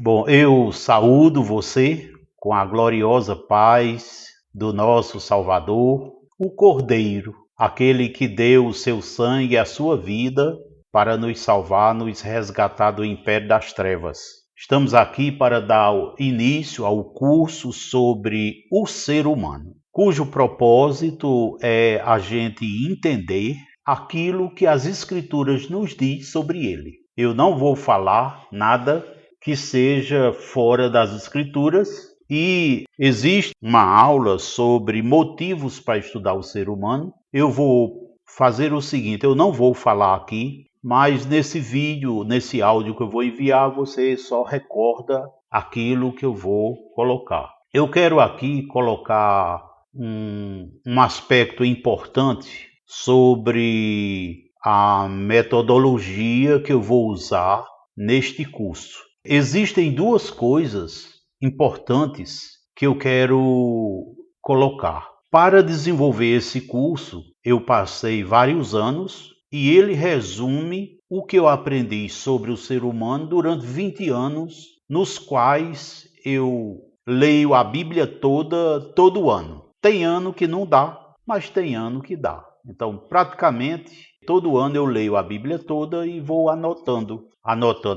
Bom, eu saúdo você com a gloriosa paz do nosso Salvador, o Cordeiro, aquele que deu o seu sangue e a sua vida para nos salvar, nos resgatar do império das trevas. Estamos aqui para dar início ao curso sobre o ser humano, cujo propósito é a gente entender aquilo que as Escrituras nos diz sobre ele. Eu não vou falar nada que seja fora das Escrituras, e existe uma aula sobre motivos para estudar o ser humano. Eu vou fazer o seguinte, eu não vou falar aqui, mas nesse vídeo, nesse áudio que eu vou enviar, você só recorda aquilo que eu vou colocar. Eu quero aqui colocar um aspecto importante sobre a metodologia que eu vou usar neste curso. Existem duas coisas importantes que eu quero colocar. Para desenvolver esse curso, eu passei vários anos e ele resume o que eu aprendi sobre o ser humano durante 20 anos, nos quais eu leio a Bíblia toda, todo ano. Tem ano que não dá, mas tem ano que dá. Então, praticamente, todo ano eu leio a Bíblia toda e vou anotando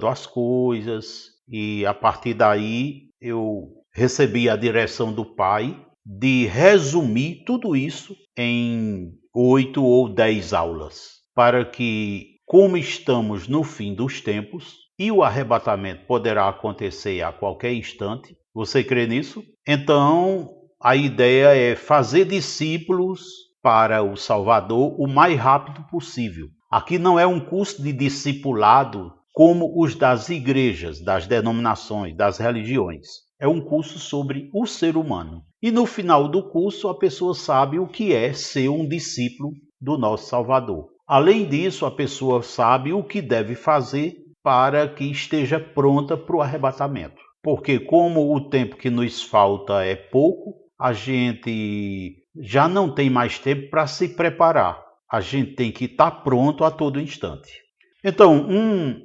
as coisas, e a partir daí eu recebi a direção do Pai de resumir tudo isso em 8 ou 10 aulas, para que, como estamos no fim dos tempos e o arrebatamento poderá acontecer a qualquer instante, você crê nisso? Então, a ideia é fazer discípulos para o Salvador o mais rápido possível. Aqui não é um curso de discipulado como os das igrejas, das denominações, das religiões. É um curso sobre o ser humano. E no final do curso a pessoa sabe o que é ser um discípulo do nosso Salvador. Além disso, a pessoa sabe o que deve fazer para que esteja pronta para o arrebatamento. Porque como o tempo que nos falta é pouco, a gente já não tem mais tempo para se preparar. A gente tem que estar pronto a todo instante. Então,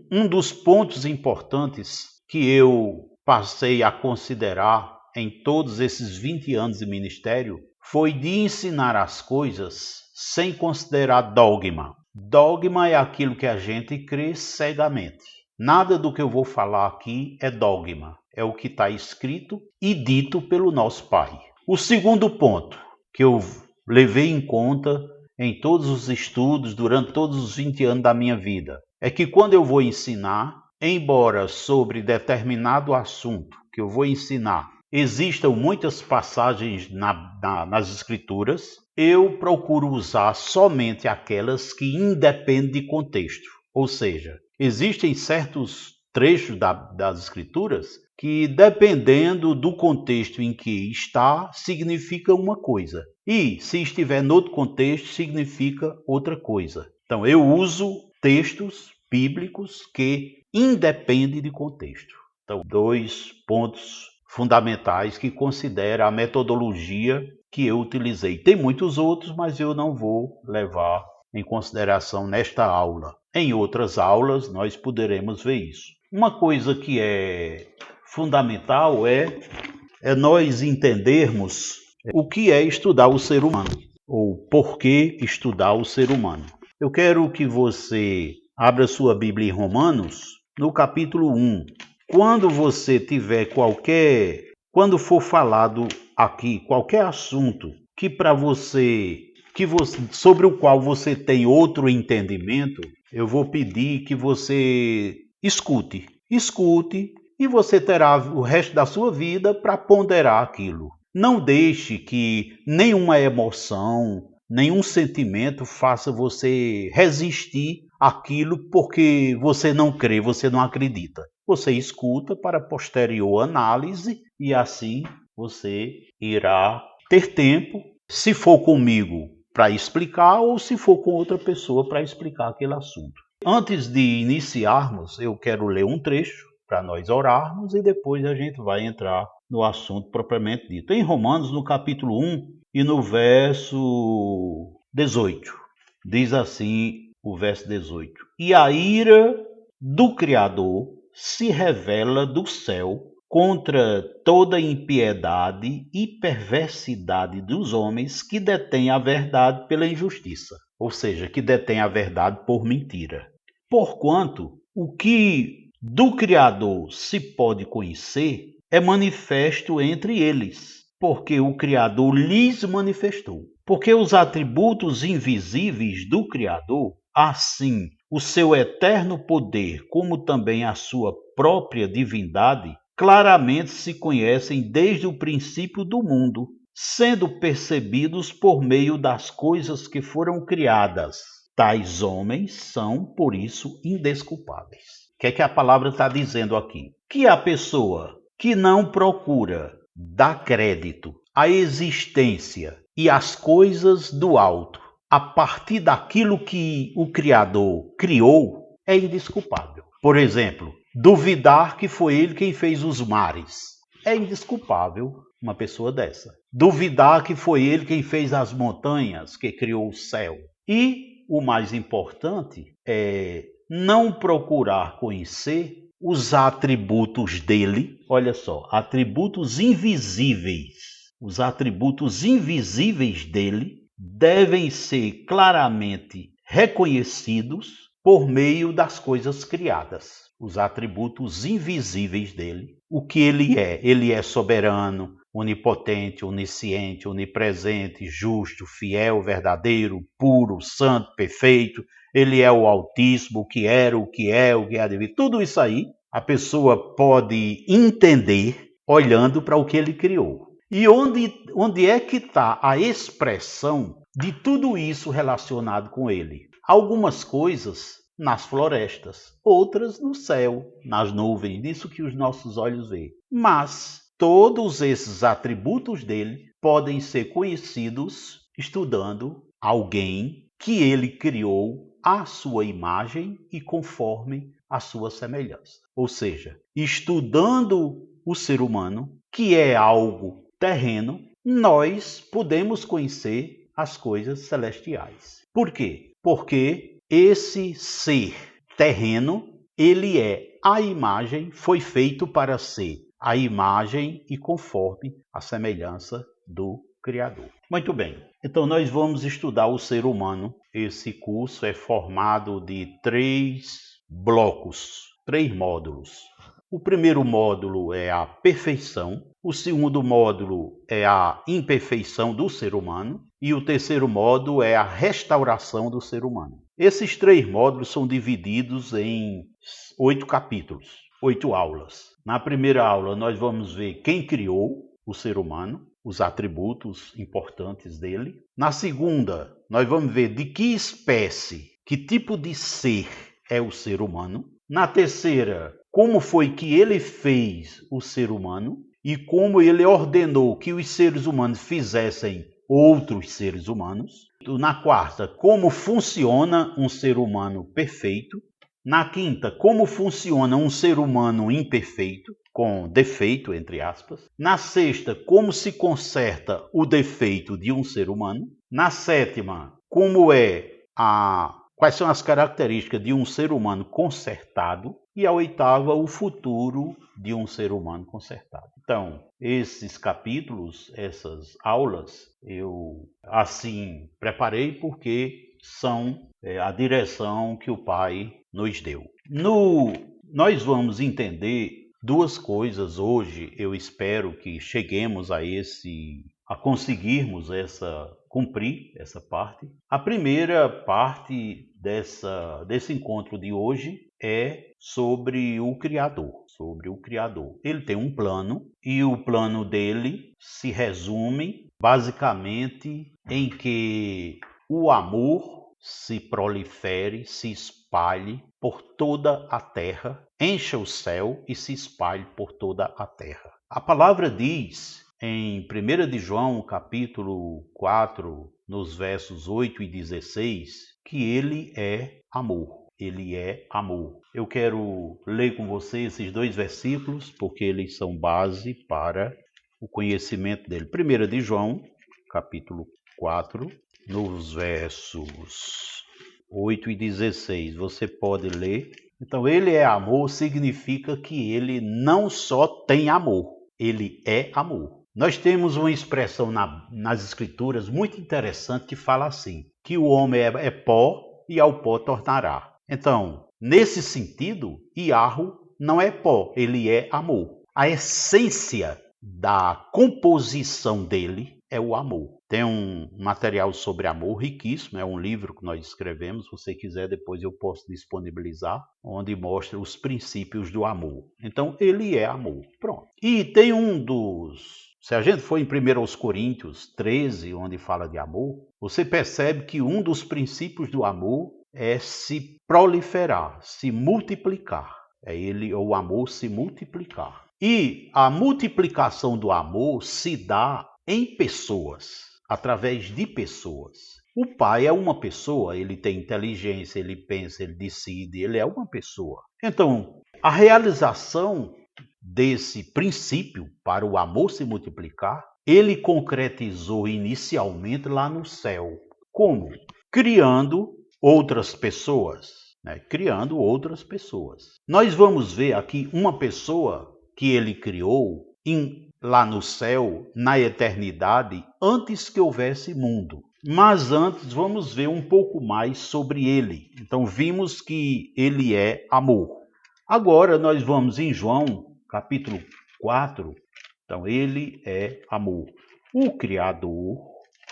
um dos pontos importantes que eu passei a considerar em todos esses 20 anos de ministério foi de ensinar as coisas sem considerar dogma. Dogma é aquilo que a gente crê cegamente. Nada do que eu vou falar aqui é dogma. É o que está escrito e dito pelo nosso Pai. O segundo ponto que eu levei em conta em todos os estudos durante todos os 20 anos da minha vida é que quando eu vou ensinar, embora sobre determinado assunto que eu vou ensinar existam muitas passagens nas Escrituras, eu procuro usar somente aquelas que independem de contexto. Ou seja, existem certos trechos das Escrituras que, dependendo do contexto em que está, significa uma coisa. E, se estiver em outro contexto, significa outra coisa. Então, eu uso textos bíblicos que independem de contexto. Então, 2 pontos fundamentais que considera a metodologia que eu utilizei. Tem muitos outros, mas eu não vou levar em consideração nesta aula. Em outras aulas, nós poderemos ver isso. Uma coisa que é fundamental é nós entendermos o que é estudar o ser humano, ou por que estudar o ser humano. Eu quero que você abra sua Bíblia em Romanos, no capítulo 1. Quando você tiver quando for falado aqui qualquer assunto que para você, sobre o qual você tem outro entendimento, eu vou pedir que você escute e você terá o resto da sua vida para ponderar aquilo. Não deixe que nenhuma emoção, nenhum sentimento faça você resistir àquilo porque você não crê, você não acredita. Você escuta para posterior análise e assim você irá ter tempo, se for comigo, para explicar ou se for com outra pessoa para explicar aquele assunto. Antes de iniciarmos, eu quero ler um trecho para nós orarmos e depois a gente vai entrar no assunto propriamente dito. Em Romanos, no capítulo 1 e no verso 18, diz assim o verso 18: E a ira do Criador se revela do céu contra toda impiedade e perversidade dos homens que detêm a verdade pela injustiça, ou seja, que detêm a verdade por mentira. Porquanto o que do Criador se pode conhecer é manifesto entre eles, porque o Criador lhes manifestou. Porque os atributos invisíveis do Criador, assim o seu eterno poder, como também a sua própria divindade, claramente se conhecem desde o princípio do mundo, sendo percebidos por meio das coisas que foram criadas. Tais homens são, por isso, indesculpáveis. O que é que a palavra está dizendo aqui? Que a pessoa que não procura dar crédito à existência e às coisas do alto a partir daquilo que o Criador criou é indesculpável. Por exemplo, duvidar que foi ele quem fez os mares. É indesculpável uma pessoa dessa. Duvidar que foi ele quem fez as montanhas, que criou o céu. E o mais importante é não procurar conhecer os atributos dele, olha só, atributos invisíveis. Os atributos invisíveis dele devem ser claramente reconhecidos por meio das coisas criadas. Os atributos invisíveis dele, o que ele é soberano, onipotente, onisciente, onipresente, justo, fiel, verdadeiro, puro, santo, perfeito. Ele é o Altíssimo, o que era, o que é, o que há de vir. Tudo isso aí a pessoa pode entender olhando para o que ele criou. E onde é que está a expressão de tudo isso relacionado com ele? Algumas coisas nas florestas, outras no céu, nas nuvens, isso que os nossos olhos veem. Mas todos esses atributos dele podem ser conhecidos estudando alguém que ele criou à sua imagem e conforme a sua semelhança. Ou seja, estudando o ser humano, que é algo terreno, nós podemos conhecer as coisas celestiais. Por quê? Porque esse ser terreno, ele é a imagem, foi feito para ser a imagem e conforme a semelhança do Criador. Muito bem, então nós vamos estudar o ser humano. Esse curso é formado de 3 blocos, 3 módulos. O primeiro módulo é a perfeição, o segundo módulo é a imperfeição do ser humano e o terceiro módulo é a restauração do ser humano. Esses 3 módulos são divididos em 8 capítulos, 8 aulas. Na primeira aula nós vamos ver quem criou o ser humano, os atributos importantes dele. Na segunda, nós vamos ver de que espécie, que tipo de ser é o ser humano. Na terceira, como foi que ele fez o ser humano e como ele ordenou que os seres humanos fizessem outros seres humanos. Na quarta, como funciona um ser humano perfeito. Na quinta, como funciona um ser humano imperfeito, com defeito, entre aspas. Na sexta, como se conserta o defeito de um ser humano. Na sétima, quais são as características de um ser humano consertado. E a oitava, o futuro de um ser humano consertado. Então, esses capítulos, essas aulas, eu assim preparei porque são a direção que o Pai nos deu. Nós vamos entender 2 coisas hoje. Eu espero que cheguemos a conseguirmos cumprir essa parte. A primeira parte desse encontro de hoje é sobre o Criador. Ele tem um plano e o plano dele se resume basicamente em que o amor se prolifere, se espalhe por toda a terra, encha o céu e se espalhe por toda a terra. A palavra diz em 1 de João, capítulo 4, nos versos 8 e 16, que ele é amor. Ele é amor. Eu quero ler com você esses 2 versículos, porque eles são base para o conhecimento dele. 1 de João, capítulo 4, nos versos 8 e 16. Você pode ler Então, ele é amor significa que ele não só tem amor, ele é amor. Nós temos uma expressão nas escrituras muito interessante que fala assim, que o homem é pó e ao pó tornará. Então, nesse sentido, Iarro não é pó, ele é amor. A essência da composição dele é o amor. Tem um material sobre amor riquíssimo, é um livro que nós escrevemos, se você quiser depois eu posso disponibilizar, onde mostra os princípios do amor. Então, ele é amor. Pronto. E tem se a gente for em 1 Coríntios 13, onde fala de amor, você percebe que um dos princípios do amor é se proliferar, se multiplicar. É o amor se multiplicar. E a multiplicação do amor se dá em pessoas, através de pessoas. O pai é uma pessoa, ele tem inteligência, ele pensa, ele decide, ele é uma pessoa. Então, a realização desse princípio para o amor se multiplicar, ele concretizou inicialmente lá no céu. Como? Criando outras pessoas. Criando outras pessoas. Nós vamos ver aqui uma pessoa que ele criou lá no céu, na eternidade, antes que houvesse mundo. Mas antes vamos ver um pouco mais sobre ele. Então vimos que ele é amor. Agora nós vamos em João, capítulo 4. Então ele é amor. O Criador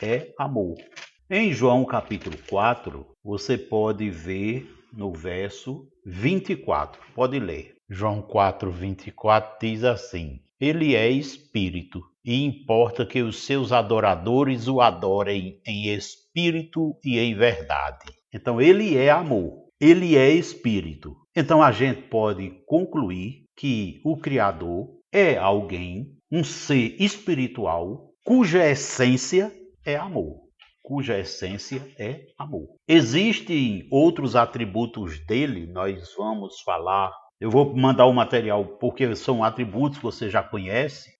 é amor. Em João capítulo 4, você pode ver no verso 24. Pode ler. João 4, 24 diz assim: Ele é Espírito, e importa que os seus adoradores o adorem em espírito e em verdade. Então, ele é amor, ele é Espírito. Então, a gente pode concluir que o Criador é alguém, um ser espiritual, cuja essência é amor. Cuja essência é amor. Existem outros atributos dele, nós vamos falar. Eu vou mandar o material porque são atributos que você já conhece.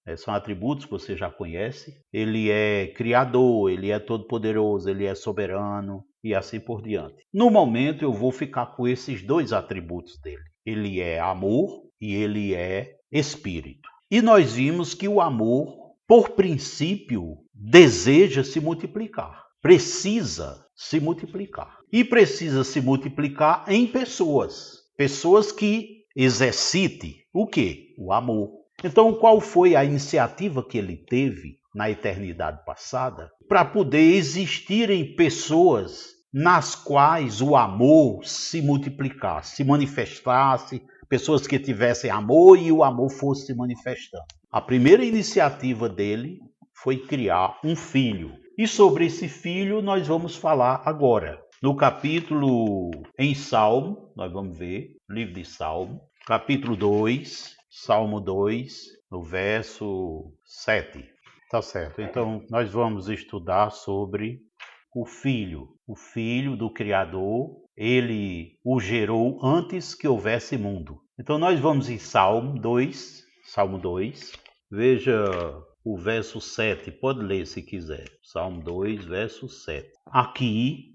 Ele é criador, ele é todo-poderoso, ele é soberano e assim por diante. No momento eu vou ficar com esses dois atributos dele. Ele é amor e ele é espírito. E nós vimos que o amor, por princípio, deseja se multiplicar. Precisa se multiplicar. E precisa se multiplicar em pessoas. Pessoas que exercite o quê? O amor. Então, qual foi a iniciativa que ele teve na eternidade passada para poder existirem pessoas nas quais o amor se multiplicasse, se manifestasse, pessoas que tivessem amor e o amor fosse se manifestando? A primeira iniciativa dele foi criar um filho. E sobre esse filho nós vamos falar agora. No capítulo, em Salmo, nós vamos ver, livro de Salmo, capítulo 2, Salmo 2, no verso 7. Tá certo, então nós vamos estudar sobre o filho do Criador, ele o gerou antes que houvesse mundo. Então nós vamos em Salmo 2, veja o verso 7, pode ler se quiser. Salmo 2, verso 7. Aqui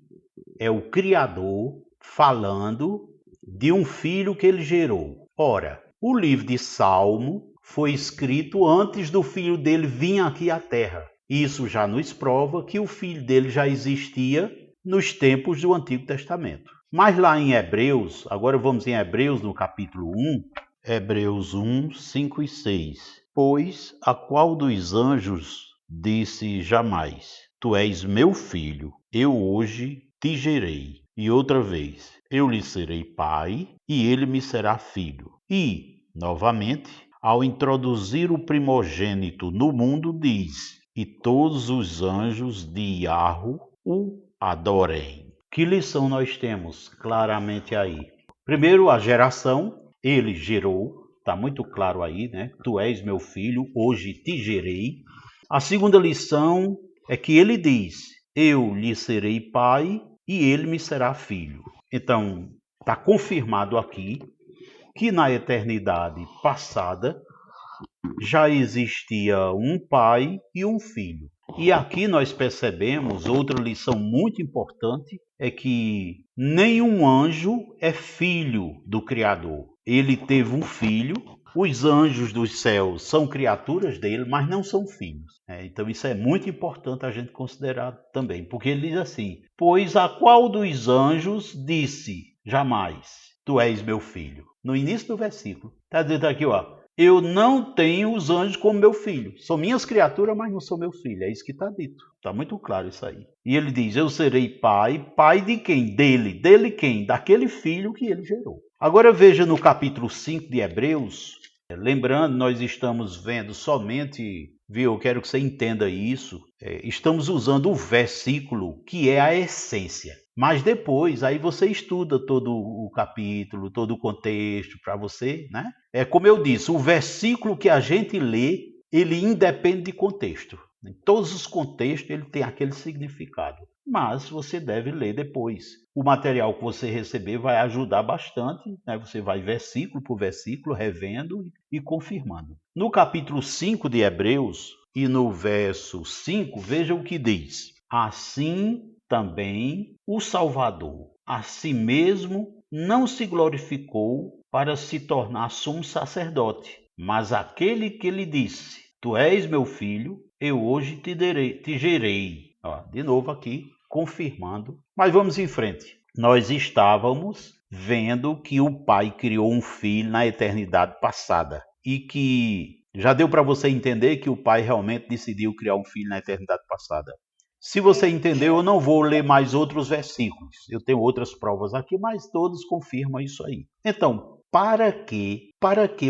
é o Criador falando de um filho que ele gerou. Ora, o livro de Salmo foi escrito antes do filho dele vir aqui à terra. Isso já nos prova que o filho dele já existia nos tempos do Antigo Testamento. Mas lá em Hebreus, agora vamos em Hebreus no capítulo 1, Hebreus 1, 5 e 6. Pois a qual dos anjos disse jamais: Tu és meu filho, eu hoje te gerei. E outra vez, eu lhe serei pai, e ele me será filho. E, novamente, ao introduzir o primogênito no mundo, diz: E todos os anjos de Iarro o adorem. Que lição nós temos claramente aí? Primeiro, a geração, ele gerou. Está muito claro aí, né? Tu és meu filho, hoje te gerei. A segunda lição é que ele diz: eu lhe serei pai e ele me será filho. Então, está confirmado aqui que na eternidade passada, já existia um pai e um filho. E aqui nós percebemos outra lição muito importante, é que nenhum anjo é filho do Criador. Ele teve um filho, os anjos dos céus são criaturas dele, mas não são filhos. Então isso é muito importante a gente considerar também, porque ele diz assim: pois a qual dos anjos disse jamais, tu és meu filho? No início do versículo, está dizendo aqui, ó, eu não tenho os anjos como meu filho. São minhas criaturas, mas não sou meu filho. É isso que está dito. Está muito claro isso aí. E ele diz, eu serei pai. Pai de quem? Dele. Dele quem? Daquele filho que ele gerou. Agora veja no capítulo 5 de Hebreus. Lembrando, nós estamos vendo somente, viu? Eu quero que você entenda isso. Estamos usando o versículo que é a essência. Mas depois, aí você estuda todo o capítulo, todo o contexto para você, né? É como eu disse, o versículo que a gente lê, ele independe de contexto. Em todos os contextos ele tem aquele significado. Mas você deve ler depois. O material que você receber vai ajudar bastante, né? Você vai versículo por versículo, revendo e confirmando. No capítulo 5 de Hebreus e no verso 5, veja o que diz. Assim também o Salvador, a si mesmo, não se glorificou para se tornar sumo sacerdote, mas aquele que lhe disse, tu és meu filho, eu hoje te gerei. De novo aqui, confirmando. Mas vamos em frente. Nós estávamos vendo que o Pai criou um filho na eternidade passada e que já deu para você entender que o Pai realmente decidiu criar um filho na eternidade passada. Se você entendeu, eu não vou ler mais outros versículos. Eu tenho outras provas aqui, mas todos confirmam isso aí. Então, para que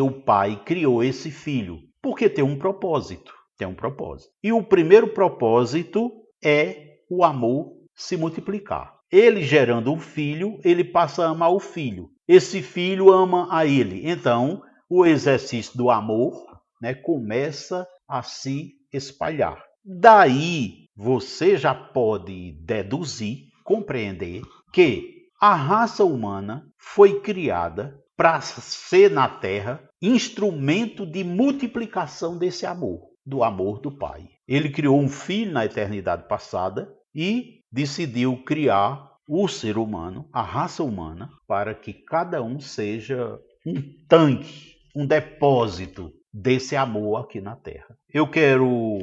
o Pai criou esse filho? Porque tem um propósito. Tem um propósito. E o primeiro propósito é o amor se multiplicar. Ele gerando um filho, ele passa a amar o filho. Esse filho ama a ele. Então, o exercício do amor, né, começa a se espalhar. Daí, você já pode deduzir, compreender que a raça humana foi criada para ser na Terra instrumento de multiplicação desse amor, do amor do Pai. Ele criou um filho na eternidade passada e decidiu criar o ser humano, a raça humana, para que cada um seja um tanque, um depósito desse amor aqui na Terra. Eu quero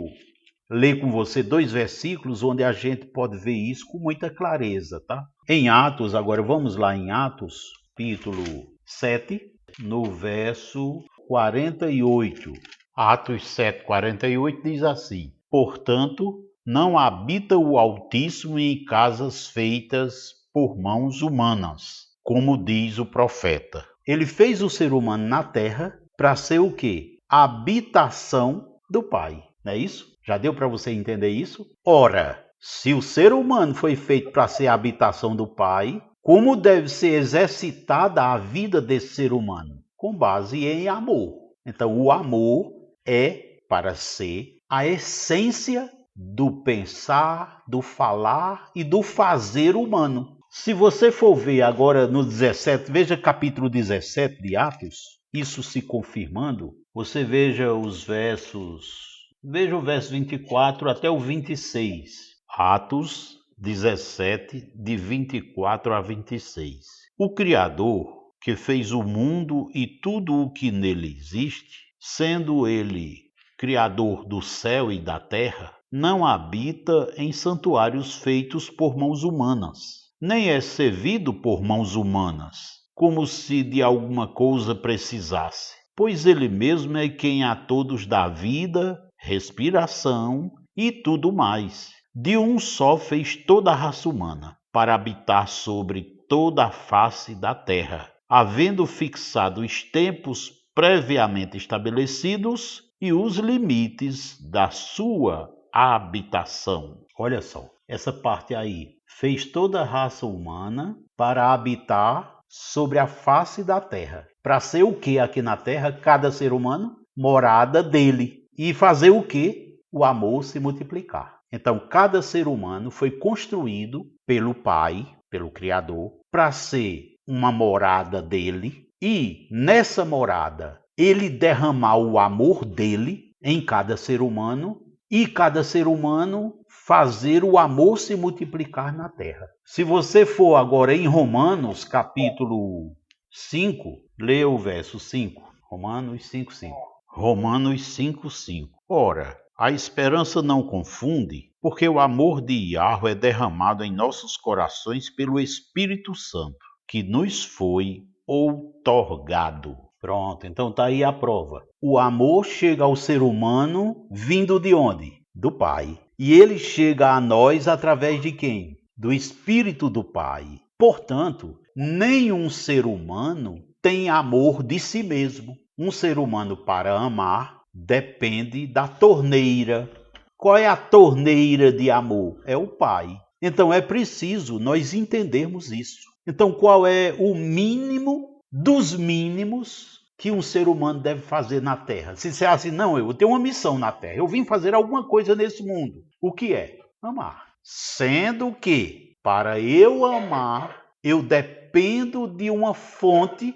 ler com você 2 versículos onde a gente pode ver isso com muita clareza, tá? Em Atos, agora vamos lá em Atos, capítulo 7, no verso 48. Atos 7, 48 diz assim: portanto, não habita o Altíssimo em casas feitas por mãos humanas, como diz o profeta. Ele fez o ser humano na terra para ser o quê? A habitação do Pai, não é isso? Já deu para você entender isso? Ora, se o ser humano foi feito para ser a habitação do Pai, como deve ser exercitada a vida desse ser humano? Com base em amor. Então, o amor é para ser a essência do pensar, do falar e do fazer humano. Se você for ver agora no 17, veja capítulo 17 de Atos, isso se confirmando, você veja os versos... Veja o verso 24 até o 26. Atos 17, de 24 a 26. O Criador, que fez o mundo e tudo o que nele existe, sendo ele Criador do céu e da terra, não habita em santuários feitos por mãos humanas, nem é servido por mãos humanas, como se de alguma coisa precisasse, pois ele mesmo é quem a todos dá vida, respiração e tudo mais. De um só fez toda a raça humana, para habitar sobre toda a face da terra, havendo fixado os tempos previamente estabelecidos e os limites da sua habitação. Olha só, essa parte aí. Fez toda a raça humana para habitar sobre a face da terra. Para ser o que aqui na terra? Cada ser humano? Morada dele. E fazer o quê? O amor se multiplicar. Então, cada ser humano foi construído pelo Pai, pelo Criador, para ser uma morada dele. E nessa morada, ele derramar o amor dele em cada ser humano e cada ser humano fazer o amor se multiplicar na terra. Se você for agora em Romanos, capítulo 5, leia o verso 5. Romanos 5:5. Romanos 5:5. Ora, a esperança não confunde, porque o amor de Yahweh é derramado em nossos corações pelo Espírito Santo, que nos foi outorgado. Pronto, então tá aí a prova. O amor chega ao ser humano vindo de onde? Do Pai. E ele chega a nós através de quem? Do Espírito do Pai. Portanto, nenhum ser humano tem amor de si mesmo. Um ser humano, para amar, depende da torneira. Qual é a torneira de amor? É o Pai. Então é preciso nós entendermos isso. Então qual é o mínimo dos mínimos que um ser humano deve fazer na Terra? Se disser assim, não, eu tenho uma missão na Terra, eu vim fazer alguma coisa nesse mundo. O que é? Amar. Sendo que, para eu amar, eu dependo de uma fonte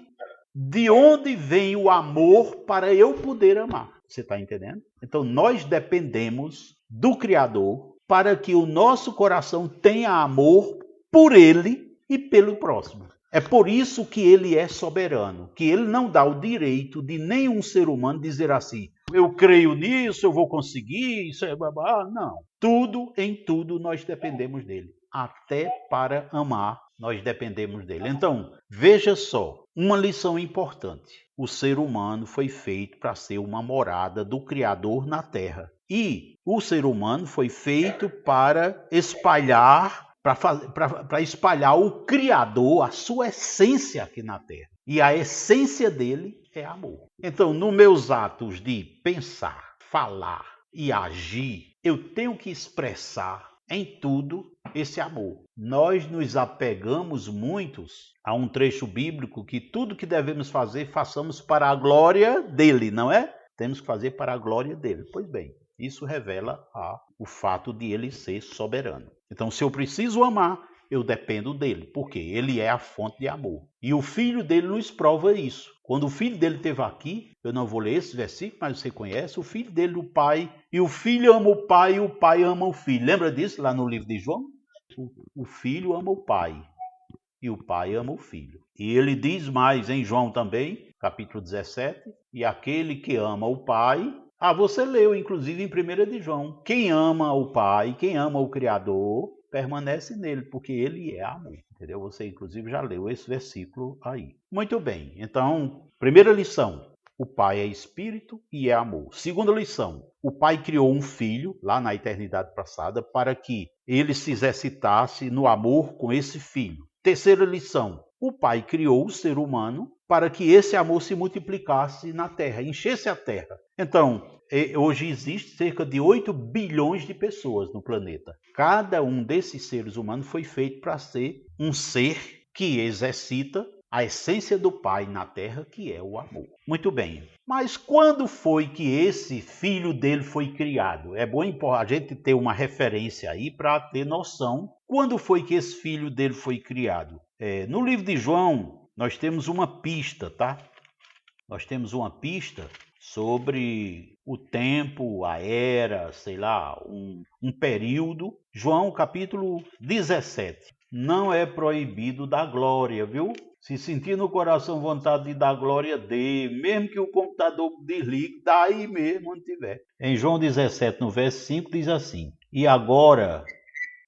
de onde vem o amor para eu poder amar. Você está entendendo? Então nós dependemos do Criador para que o nosso coração tenha amor por Ele e pelo próximo. É por isso que Ele é soberano, que Ele não dá o direito de nenhum ser humano dizer assim, eu creio nisso, eu vou conseguir, isso é babá. Não. Em tudo nós dependemos dele. Até para amar nós dependemos dele. Então, veja só, uma lição importante. O ser humano foi feito para ser uma morada do Criador na Terra. E o ser humano foi feito para espalhar o Criador, a sua essência aqui na Terra. E a essência dele é amor. Então, nos meus atos de pensar, falar e agir, eu tenho que expressar em tudo esse amor. Nós nos apegamos muitos a um trecho bíblico que tudo que devemos fazer, façamos para a glória dele, não é? Temos que fazer para a glória dele. Pois bem, isso revela o fato de ele ser soberano. Então, se eu preciso amar, eu dependo dele, porque ele é a fonte de amor. E o filho dele nos prova isso. Quando o filho dele esteve aqui, eu não vou ler esse versículo, mas você conhece, o filho dele, o pai, e o filho ama o pai e o pai ama o filho. Lembra disso lá no livro de João? O filho ama o pai e o pai ama o filho. E ele diz mais em João também, capítulo 17, e aquele que ama o pai... você leu, inclusive, em 1 de João. Quem ama o Pai, quem ama o Criador, permanece nele, porque ele é amor. Entendeu? Você, inclusive, já leu esse versículo aí. Muito bem. Então, primeira lição. O Pai é Espírito e é amor. Segunda lição. O Pai criou um filho, lá na eternidade passada, para que ele se exercitasse no amor com esse filho. Terceira lição. O Pai criou o ser humano para que esse amor se multiplicasse na Terra, enchesse a Terra. Então, hoje existe cerca de 8 bilhões de pessoas no planeta. Cada um desses seres humanos foi feito para ser um ser que exercita a essência do Pai na Terra, que é o amor. Muito bem. Mas quando foi que esse filho dele foi criado? É bom a gente ter uma referência aí para ter noção. Quando foi que esse filho dele foi criado? No livro de João, nós temos uma pista, tá? Nós temos uma pista sobre o tempo, a era, sei lá, um período. João, capítulo 17. Não é proibido dar glória, viu? Se sentir no coração vontade de dar glória, dê. Mesmo que o computador desligue, dá aí mesmo onde tiver. Em João 17, no verso 5, diz assim: E agora,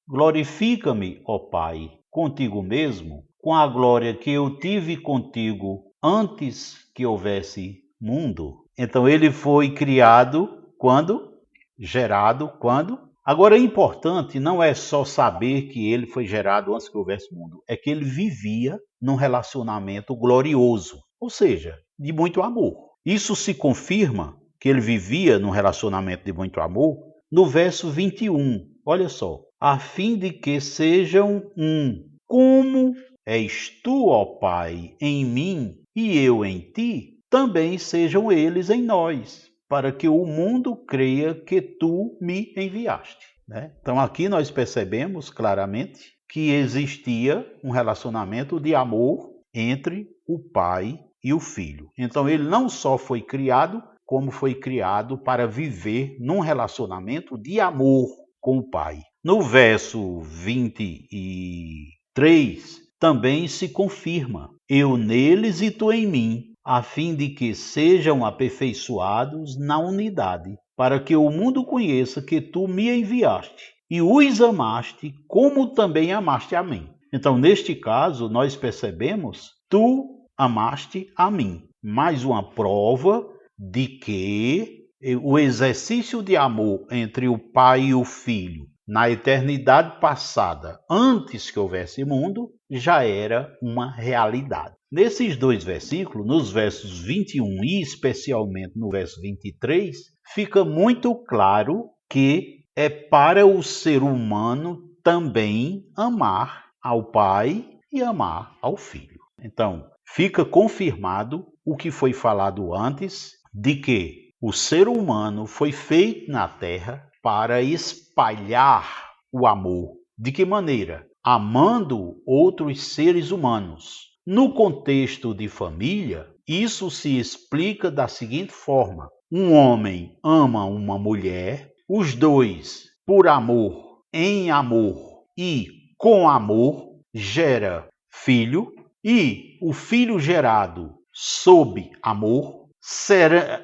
glorifica-me, ó Pai, contigo mesmo, com a glória que eu tive contigo antes que houvesse mundo. Então ele foi criado quando? Gerado quando? Agora é importante não é só saber que ele foi gerado antes que houvesse mundo, é que ele vivia num relacionamento glorioso, ou seja, de muito amor. Isso se confirma que ele vivia num relacionamento de muito amor no verso 21. Olha só, a fim de que sejam um, como és tu, ó Pai, em mim e eu em ti, também sejam eles em nós, para que o mundo creia que tu me enviaste. Né? Então aqui nós percebemos claramente que existia um relacionamento de amor entre o Pai e o Filho. Então ele não só foi criado, como foi criado para viver num relacionamento de amor com o Pai. No verso 23, também se confirma: eu neles e tu em mim, a fim de que sejam aperfeiçoados na unidade, para que o mundo conheça que tu me enviaste e os amaste, como também amaste a mim. Então, neste caso, nós percebemos: tu amaste a mim. Mais uma prova de que o exercício de amor entre o Pai e o Filho na eternidade passada, antes que houvesse mundo, já era uma realidade. Nesses dois versículos, nos versos 21 e especialmente no verso 23, fica muito claro que é para o ser humano também amar ao Pai e amar ao Filho. Então, fica confirmado o que foi falado antes, de que o ser humano foi feito na Terra para espalhar o amor. De que maneira? Amando outros seres humanos. No contexto de família, isso se explica da seguinte forma: um homem ama uma mulher, os dois, por amor, em amor e com amor, gera filho, e o filho gerado sob amor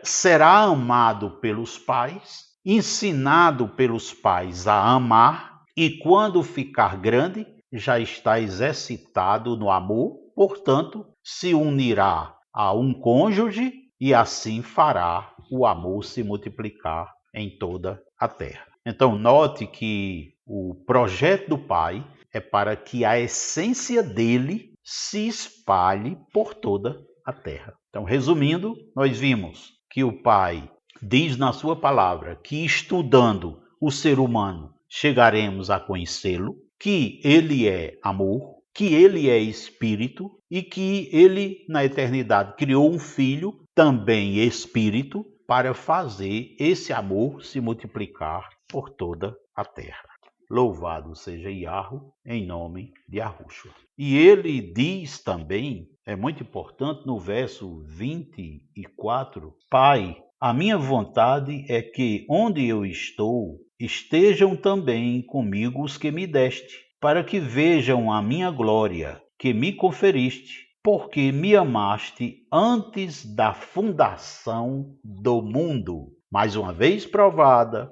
será amado pelos pais, ensinado pelos pais a amar, e quando ficar grande, já está exercitado no amor, portanto, se unirá a um cônjuge e assim fará o amor se multiplicar em toda a terra. Então, note que o projeto do Pai é para que a essência dele se espalhe por toda a terra. Então, resumindo, nós vimos que o Pai diz na sua palavra que estudando o ser humano chegaremos a conhecê-lo, que ele é amor, que ele é espírito e que ele na eternidade criou um filho, também espírito, para fazer esse amor se multiplicar por toda a terra. Louvado seja Yahweh, em nome de Yahushua. E ele diz também, é muito importante, no verso 24, Pai, a minha vontade é que onde eu estou, estejam também comigo os que me deste, para que vejam a minha glória, que me conferiste, porque me amaste antes da fundação do mundo. Mais uma vez provado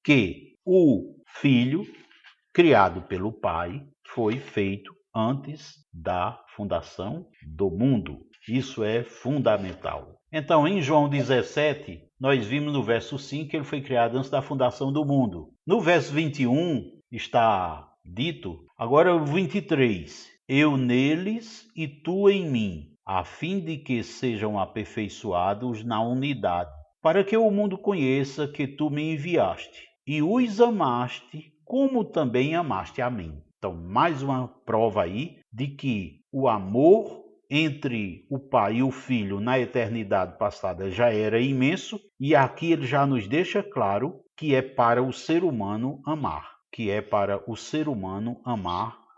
que o Filho, criado pelo Pai, foi feito antes da fundação do mundo. Isso é fundamental. Então, em João 17, nós vimos no verso 5 que ele foi criado antes da fundação do mundo. No verso 21 está dito, agora o 23, eu neles e tu em mim, a fim de que sejam aperfeiçoados na unidade, para que o mundo conheça que tu me enviaste e os amaste, como também amaste a mim. Então, mais uma prova aí de que o amor entre o Pai e o Filho na eternidade passada já era imenso, e aqui ele já nos deixa claro que é para o ser humano amar,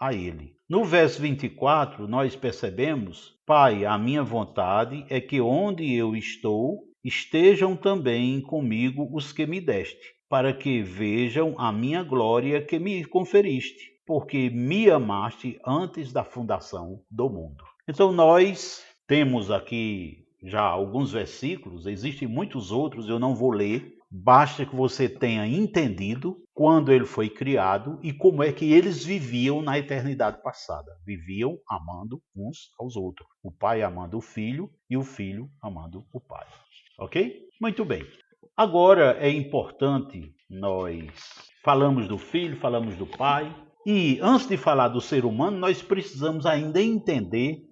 a ele. No verso 24, nós percebemos, Pai, a minha vontade é que onde eu estou, estejam também comigo os que me deste, para que vejam a minha glória que me conferiste, porque me amaste antes da fundação do mundo. Então nós temos aqui já alguns versículos, existem muitos outros, eu não vou ler, basta que você tenha entendido quando ele foi criado e como é que eles viviam na eternidade passada. Viviam amando uns aos outros, o Pai amando o Filho e o Filho amando o Pai. Ok? Muito bem. Agora é importante, nós falamos do Filho, falamos do Pai, e antes de falar do ser humano, nós precisamos ainda entender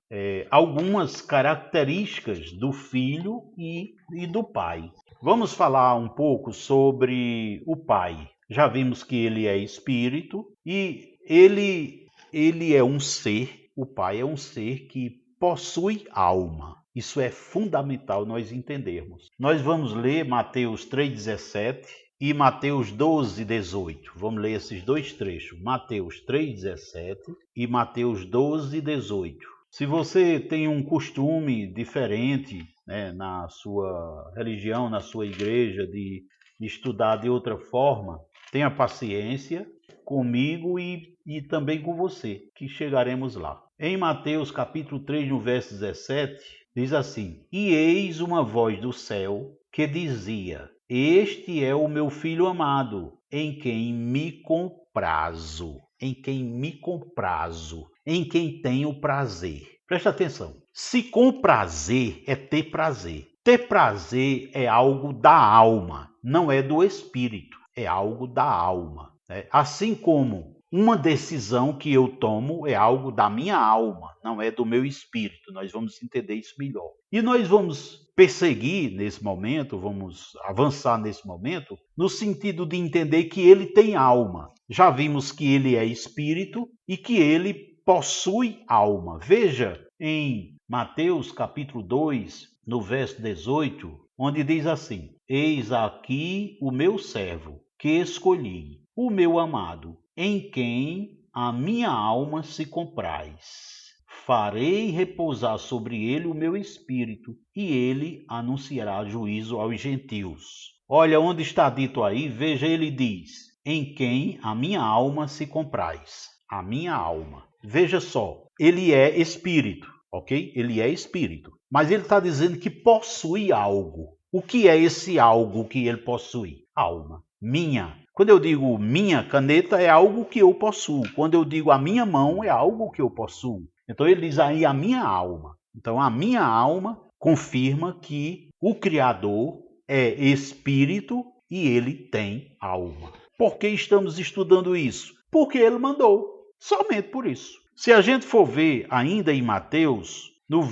algumas características do Filho e do Pai. Vamos falar um pouco sobre o Pai. Já vimos que ele é espírito e ele é um ser, o Pai é um ser que possui alma. Isso é fundamental nós entendermos. Nós vamos ler Mateus 3,17 e Mateus 12,18. Vamos ler esses dois trechos. Mateus 3,17 e Mateus 12,18. Se você tem um costume diferente, né, na sua religião, na sua igreja, de estudar de outra forma, tenha paciência comigo e também com você, que chegaremos lá. Em Mateus capítulo 3, no verso 17, diz assim: E eis uma voz do céu que dizia: Este é o meu filho amado, em quem me comprazo. Em quem me comprazo. Em quem tenho prazer. Presta atenção. Se comprazer é ter prazer. Ter prazer é algo da alma, não é do espírito. É algo da alma. Né? Assim como uma decisão que eu tomo é algo da minha alma, não é do meu espírito. Nós vamos entender isso melhor. E nós vamos perseguir nesse momento, vamos avançar nesse momento, no sentido de entender que ele tem alma. Já vimos que ele é espírito e que ele possui alma. Veja em Mateus capítulo 2, no verso 18, onde diz assim: Eis aqui o meu servo, que escolhi, o meu amado, em quem a minha alma se compraz. Farei repousar sobre ele o meu espírito, e ele anunciará juízo aos gentios. Olha onde está dito aí, veja, ele diz: em quem a minha alma se compraz. A minha alma. Veja só, ele é espírito, ok? Ele é espírito. Mas ele está dizendo que possui algo. O que é esse algo que ele possui? Alma. Minha. Quando eu digo minha caneta, é algo que eu possuo. Quando eu digo a minha mão, é algo que eu possuo. Então ele diz aí a minha alma. Então a minha alma confirma que o Criador é espírito e ele tem alma. Por que estamos estudando isso? Porque ele mandou. Somente por isso. Se a gente for ver ainda em Mateus, no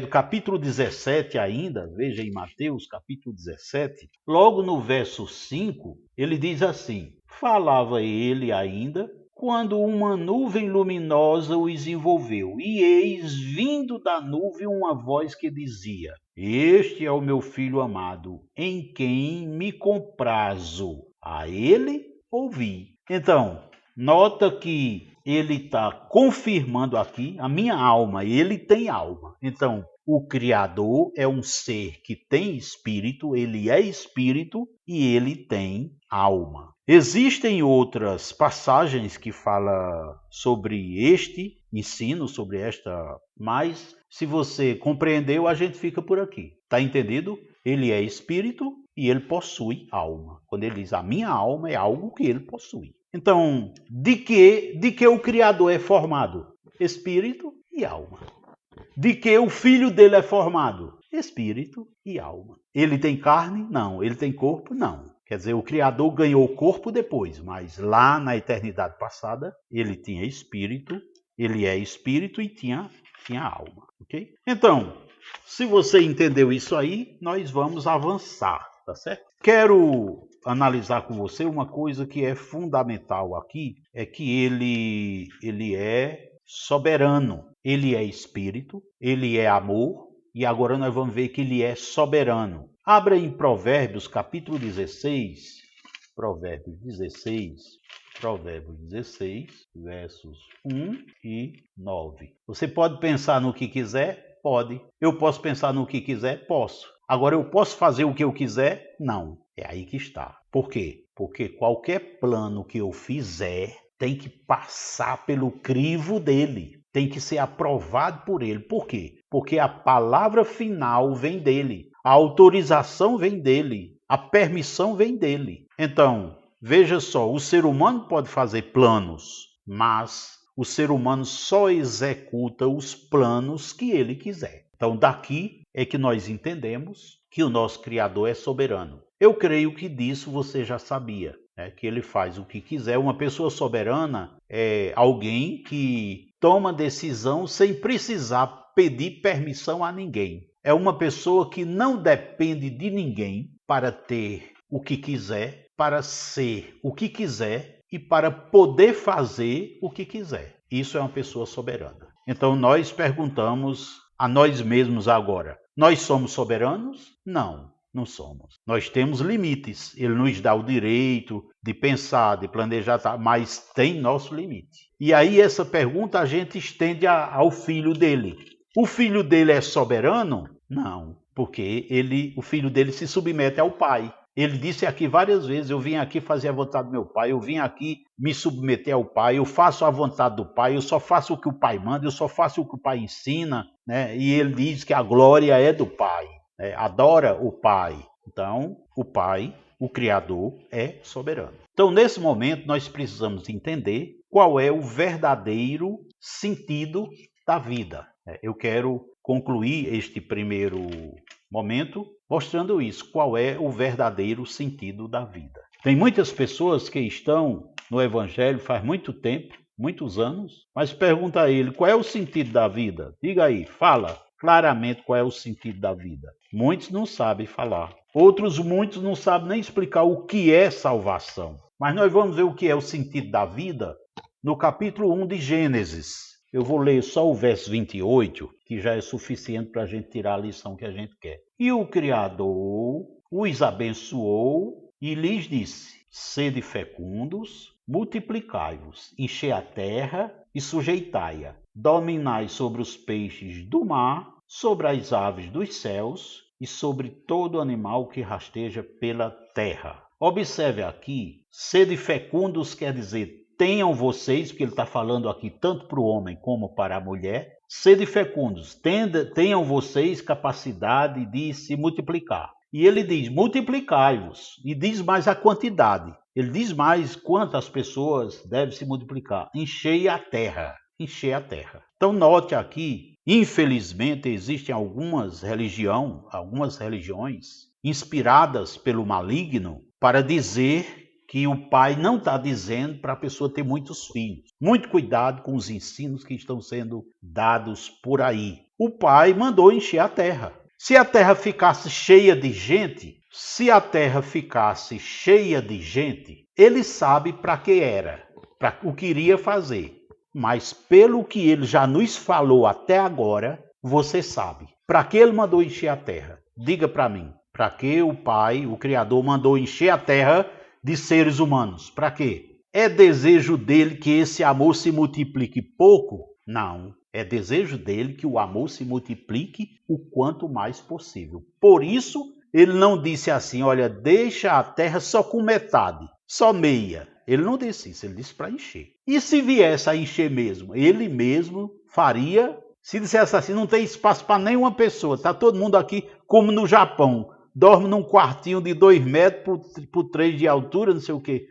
capítulo 17 ainda, veja em Mateus capítulo 17, logo no verso 5, ele diz assim: Falava ele ainda, quando uma nuvem luminosa os envolveu, e eis vindo da nuvem uma voz que dizia: Este é o meu filho amado, em quem me comprazo. A ele ouvi. Então, nota que ele está confirmando aqui a minha alma, ele tem alma. Então, o Criador é um ser que tem espírito, ele é espírito e ele tem alma. Existem outras passagens que falam sobre este ensino, sobre esta, mas se você compreendeu, a gente fica por aqui. Está entendido? Ele é espírito e ele possui alma. Quando ele diz a minha alma, é algo que ele possui. Então, de que o Criador é formado? Espírito e alma. De que o Filho dele é formado? Espírito e alma. Ele tem carne? Não. Ele tem corpo? Não. Quer dizer, o Criador ganhou o corpo depois, mas lá na eternidade passada, ele tinha espírito, ele é espírito e tinha alma. Ok? Então, se você entendeu isso aí, nós vamos avançar, tá certo? Quero analisar com você uma coisa que é fundamental aqui, é que ele é soberano, ele é espírito, ele é amor, e agora nós vamos ver que ele é soberano. Abra em Provérbios capítulo 16, Provérbios 16, versos 1 e 9. Você pode pensar no que quiser? Pode. Eu posso pensar no que quiser? Posso. Agora, eu posso fazer o que eu quiser? Não. É aí que está. Por quê? Porque qualquer plano que eu fizer tem que passar pelo crivo dele. Tem que ser aprovado por ele. Por quê? Porque a palavra final vem dele. A autorização vem dele. A permissão vem dele. Então, veja só, o ser humano pode fazer planos, mas o ser humano só executa os planos que ele quiser. Então, daqui é que nós entendemos que o nosso Criador é soberano. Eu creio que disso você já sabia, né? Que ele faz o que quiser. Uma pessoa soberana é alguém que toma decisão sem precisar pedir permissão a ninguém. É uma pessoa que não depende de ninguém para ter o que quiser, para ser o que quiser e para poder fazer o que quiser. Isso é uma pessoa soberana. Então nós perguntamos a nós mesmos agora: nós somos soberanos? Não, não somos. Nós temos limites. Ele nos dá o direito de pensar, de planejar, mas tem nosso limite. E aí essa pergunta a gente estende ao filho dele. O filho dele é soberano? Não, porque o filho dele se submete ao pai. Ele disse aqui várias vezes, eu vim aqui fazer a vontade do meu pai, eu vim aqui me submeter ao pai, eu faço a vontade do pai, eu só faço o que o pai manda, eu só faço o que o pai ensina, né? E ele diz que a glória é do pai, né? Adora o pai. Então, o pai, o Criador, é soberano. Então, nesse momento, nós precisamos entender qual é o verdadeiro sentido da vida. Eu quero concluir este primeiro momento mostrando isso, qual é o verdadeiro sentido da vida. Tem muitas pessoas que estão no Evangelho faz muito tempo, muitos anos, mas pergunta a ele, qual é o sentido da vida? Diga aí, fala claramente qual é o sentido da vida. Muitos não sabem falar. Muitos não sabem nem explicar o que é salvação. Mas nós vamos ver o que é o sentido da vida no capítulo 1 de Gênesis. Eu vou ler só o verso 28, que já é suficiente para a gente tirar a lição que a gente quer. E o Criador os abençoou e lhes disse, sede fecundos, multiplicai-vos, enchei a terra e sujeitai-a, dominai sobre os peixes do mar, sobre as aves dos céus e sobre todo animal que rasteja pela terra. Observe aqui, sede fecundos quer dizer tenham vocês, porque ele está falando aqui tanto para o homem como para a mulher, sede fecundos, tenham vocês capacidade de se multiplicar. E ele diz, multiplicai-vos, e diz mais a quantidade. Ele diz mais quantas pessoas devem se multiplicar. Enchei a terra. Então note aqui, infelizmente existem algumas religiões inspiradas pelo maligno para dizer que o pai não está dizendo para a pessoa ter muitos filhos. Muito cuidado com os ensinos que estão sendo dados por aí. O pai mandou encher a terra. Se a terra ficasse cheia de gente, ele sabe para que era, para o que iria fazer. Mas pelo que ele já nos falou até agora, você sabe. Para que ele mandou encher a terra? Diga para mim. Para que o pai, o Criador, mandou encher a terra de seres humanos? Para quê? É desejo dele que esse amor se multiplique pouco? Não. É desejo dele que o amor se multiplique o quanto mais possível. Por isso, ele não disse assim, olha, deixa a terra só com metade, só meia. Ele não disse isso, ele disse para encher. E se viesse a encher mesmo? Ele mesmo faria. Se dissesse assim, não tem espaço para nenhuma pessoa, está todo mundo aqui como no Japão, dorme num quartinho de 2 metros por 3 de altura, não sei o quê.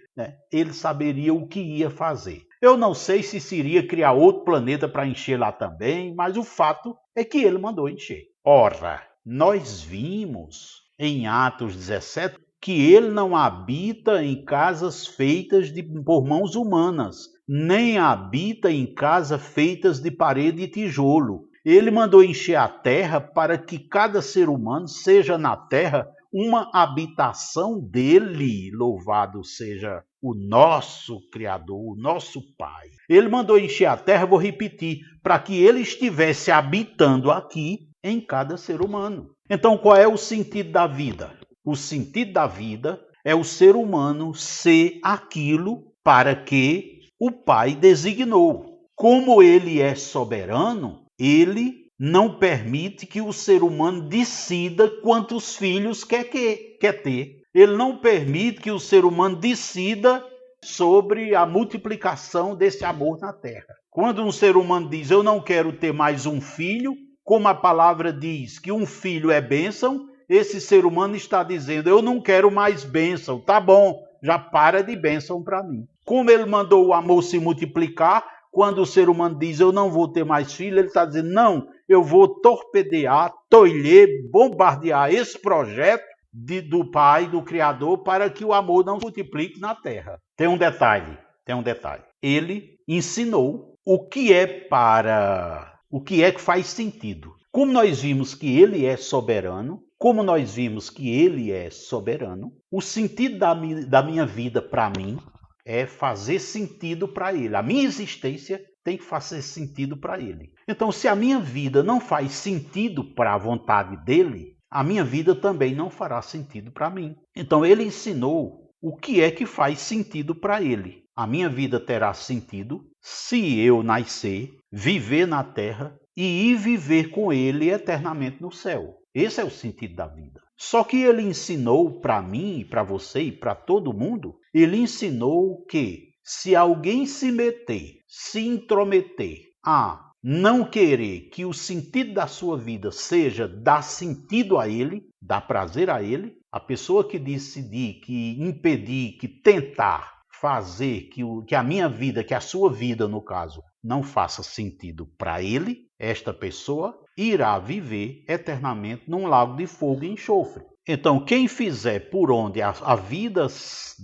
Ele saberia o que ia fazer. Eu não sei se seria criar outro planeta para encher lá também, mas o fato é que ele mandou encher. Ora, nós vimos em Atos 17 que ele não habita em casas feitas por mãos humanas, nem habita em casas feitas de parede e tijolo. Ele mandou encher a terra para que cada ser humano seja na terra uma habitação dele. Louvado seja o nosso Criador, o nosso Pai. Ele mandou encher a terra, vou repetir, para que ele estivesse habitando aqui em cada ser humano. Então, qual é o sentido da vida? O sentido da vida é o ser humano ser aquilo para que o Pai designou. Como ele é soberano, ele não permite que o ser humano decida quantos filhos quer ter. Ele não permite que o ser humano decida sobre a multiplicação desse amor na terra. Quando um ser humano diz, eu não quero ter mais um filho, como a palavra diz que um filho é bênção, esse ser humano está dizendo, eu não quero mais bênção, tá bom, já para de bênção para mim. Como ele mandou o amor se multiplicar, quando o ser humano diz, eu não vou ter mais filho, ele está dizendo, não, eu vou torpedear, tolher, bombardear esse projeto do Pai, do Criador, para que o amor não se multiplique na terra. Tem um detalhe. Ele ensinou o que é que faz sentido. Como nós vimos que ele é soberano, o sentido da minha vida para mim é fazer sentido para ele. A minha existência tem que fazer sentido para ele. Então, se a minha vida não faz sentido para a vontade dele, a minha vida também não fará sentido para mim. Então, ele ensinou o que é que faz sentido para ele. A minha vida terá sentido se eu nascer, viver na terra e ir viver com ele eternamente no céu. Esse é o sentido da vida. Só que ele ensinou para mim, para você e para todo mundo, ele ensinou que se alguém se meter, se intrometer a não querer que o sentido da sua vida seja dar sentido a ele, dar prazer a ele, a pessoa que decidir, que impedir, que tentar fazer que a minha vida, que a sua vida, no caso, não faça sentido para ele, esta pessoa irá viver eternamente num lago de fogo e enxofre. Então, quem fizer por onde a vida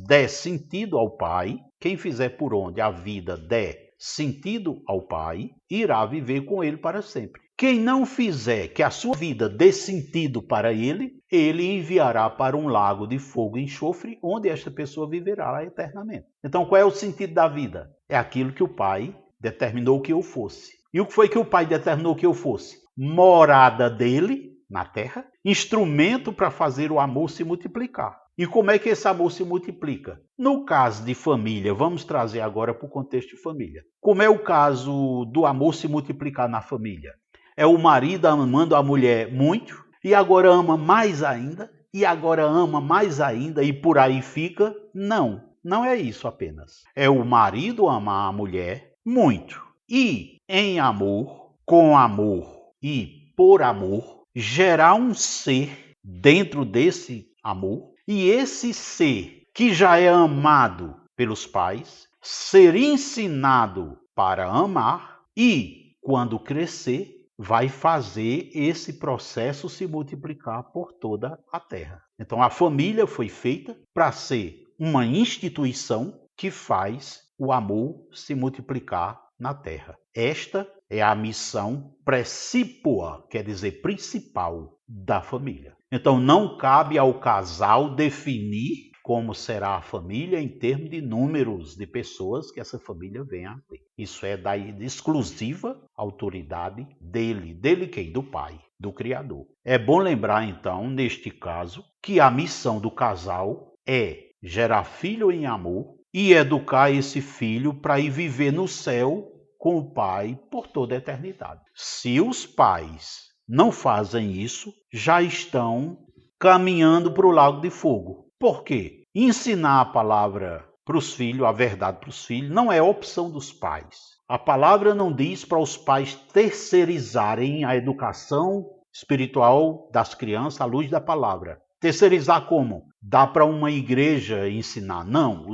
der sentido ao Pai, quem fizer por onde a vida der sentido ao Pai, irá viver com ele para sempre. Quem não fizer que a sua vida dê sentido para ele, ele enviará para um lago de fogo e enxofre, onde esta pessoa viverá eternamente. Então, qual é o sentido da vida? É aquilo que o Pai determinou que eu fosse. E o que foi que o Pai determinou que eu fosse? Morada dele na terra, instrumento para fazer o amor se multiplicar. E como é que esse amor se multiplica? No caso de família, vamos trazer agora para o contexto de família. Como é o caso do amor se multiplicar na família? É o marido amando a mulher muito, e agora ama mais ainda, e agora ama mais ainda, e por aí fica? Não, não é isso apenas. É o marido amar a mulher muito, e em amor, com amor e por amor, gerar um ser dentro desse amor, e esse ser que já é amado pelos pais, ser ensinado para amar e, quando crescer, vai fazer esse processo se multiplicar por toda a terra. Então a família foi feita para ser uma instituição que faz o amor se multiplicar na terra. Esta é a missão precípua, quer dizer, principal da família. Então não cabe ao casal definir como será a família em termos de números de pessoas que essa família venha a ter. Isso é da exclusiva autoridade dele. Dele quem? Do Pai, do Criador. É bom lembrar então, neste caso, que a missão do casal é gerar filho em amor e educar esse filho para ir viver no céu com o Pai por toda a eternidade. Se os pais não fazem isso, já estão caminhando para o lago de fogo. Por quê? Ensinar a palavra para os filhos, a verdade para os filhos, não é opção dos pais. A palavra não diz para os pais terceirizarem a educação espiritual das crianças à luz da palavra. Terceirizar como? Dá para uma igreja ensinar. Não,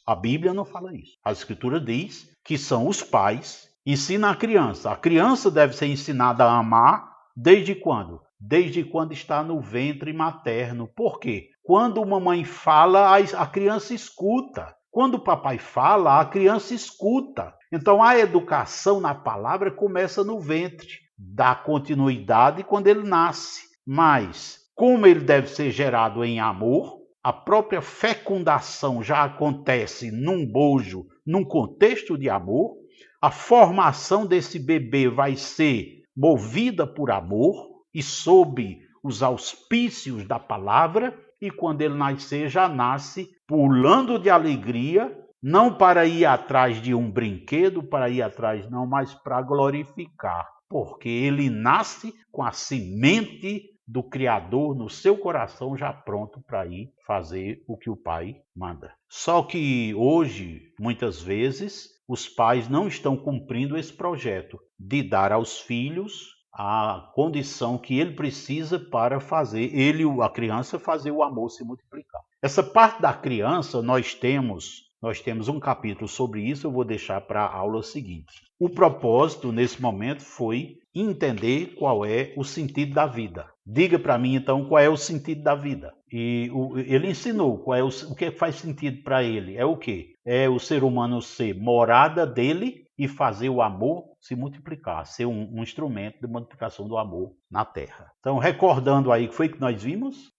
a Bíblia não fala isso. A Escritura diz que são os pais, ensina a criança. A criança deve ser ensinada a amar desde quando? Desde quando está no ventre materno. Por quê? Quando uma mãe fala, a criança escuta. Quando o papai fala, a criança escuta. Então a educação na palavra começa no ventre, dá continuidade quando ele nasce. Mas, como ele deve ser gerado em amor, a própria fecundação já acontece num bojo, num contexto de amor, a formação desse bebê vai ser movida por amor e sob os auspícios da palavra, e quando ele nascer, já nasce pulando de alegria, não para ir atrás de um brinquedo, para ir atrás não, mas para glorificar, porque ele nasce com a semente do Criador no seu coração já pronto para ir fazer o que o Pai manda. Só que hoje, muitas vezes, os pais não estão cumprindo esse projeto de dar aos filhos a condição que ele precisa para fazer, a criança, fazer o amor se multiplicar. Essa parte da criança, nós temos um capítulo sobre isso, eu vou deixar para a aula seguinte. O propósito, nesse momento, foi entender qual é o sentido da vida. Diga para mim, então, qual é o sentido da vida. E ele ensinou qual é o que faz sentido para ele. É o quê? É o ser humano ser morada dele e fazer o amor se multiplicar, ser um instrumento de multiplicação do amor na Terra. Então, recordando aí o que foi que nós vimos,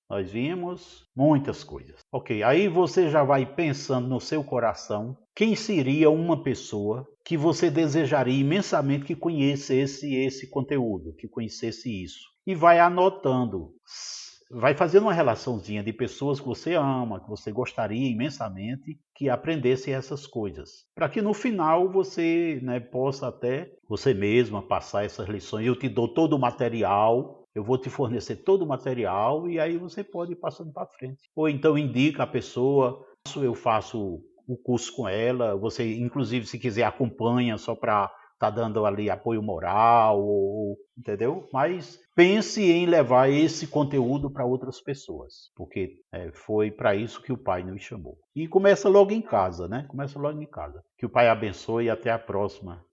nós vimos muitas coisas. Ok, aí você já vai pensando no seu coração quem seria uma pessoa que você desejaria imensamente que conhecesse esse conteúdo, que conhecesse isso. E vai anotando vai fazendo uma relaçãozinha de pessoas que você ama, que você gostaria imensamente que aprendessem essas coisas, para que no final você, né, possa até você mesma passar essas lições. Eu te dou todo o material, eu vou te fornecer todo o material e aí você pode ir passando para frente. Ou então indica a pessoa, eu faço o curso com ela, você inclusive se quiser acompanha só para tá dando ali apoio moral, entendeu? Mas pense em levar esse conteúdo para outras pessoas, porque foi para isso que o Pai nos chamou. E começa logo em casa, né? Começa logo em casa. Que o Pai abençoe e até a próxima.